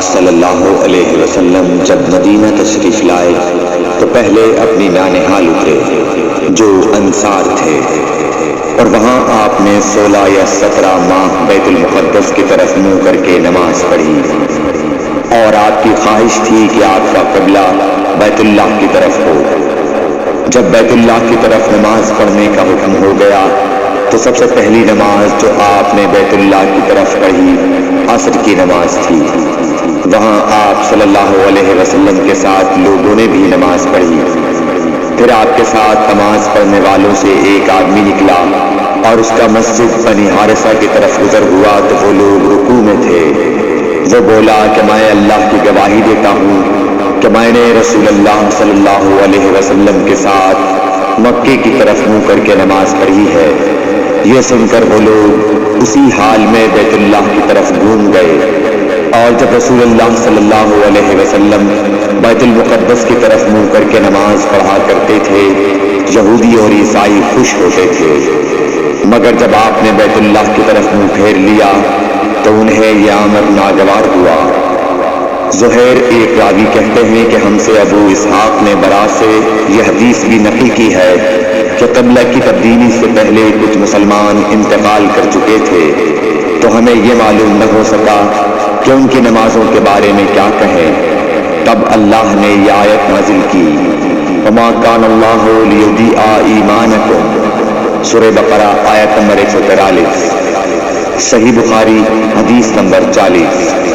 صلی اللہ علیہ وسلم جب مدینہ تشریف لائے تو پہلے اپنی نانہال اترے جو انصار تھے، اور وہاں آپ نے 16 یا 17 ماہ بیت المقدس کی طرف منہ کر کے نماز پڑھی، اور آپ کی خواہش تھی کہ آپ کا قبلہ بیت اللہ کی طرف ہو۔ جب بیت اللہ کی طرف نماز پڑھنے کا حکم ہو گیا تو سب سے پہلی نماز جو آپ نے بیت اللہ کی طرف پڑھی عصر کی نماز تھی۔ وہاں آپ صلی اللہ علیہ وسلم کے ساتھ لوگوں نے بھی نماز پڑھی۔ پھر آپ کے ساتھ نماز پڑھنے والوں سے ایک آدمی نکلا اور اس کا مسجد بنی حارثہ کی طرف گزر ہوا تو وہ لوگ رکوع میں تھے۔ وہ بولا کہ میں اللہ کی گواہی دیتا ہوں کہ میں نے رسول اللہ صلی اللہ علیہ وسلم کے ساتھ مکے کی طرف منہ کر کے نماز پڑھی ہے۔ یہ سن کر وہ لوگ اسی حال میں بیت اللہ کی طرف گھوم گئے، اور جب رسول اللہ صلی اللہ علیہ وسلم بیت المقدس کی طرف منہ کر کے نماز پڑھا کرتے تھے، یہودی اور عیسائی خوش ہوتے تھے، مگر جب آپ نے بیت اللہ کی طرف منہ پھیر لیا تو انہیں یہ امر ناگوار ہوا۔ زہیر ایک راوی کہتے ہیں کہ ہم سے ابو اسحاق نے برا سے یہ حدیث بھی نقل کی ہے کہ قبلہ کی تبدیلی سے پہلے کچھ مسلمان انتقال کر چکے تھے، تو ہمیں یہ معلوم نہ ہو سکا کہ ان کی نمازوں کے بارے میں کیا کہیں۔ تب اللہ نے یہ آیت نازل کی، وَمَا كَانَ اللَّهُ لِيُضِيعَ إِيمَانَكُمْ، سورہ بقرہ آیت نمبر 143، صحیح بخاری حدیث نمبر 40۔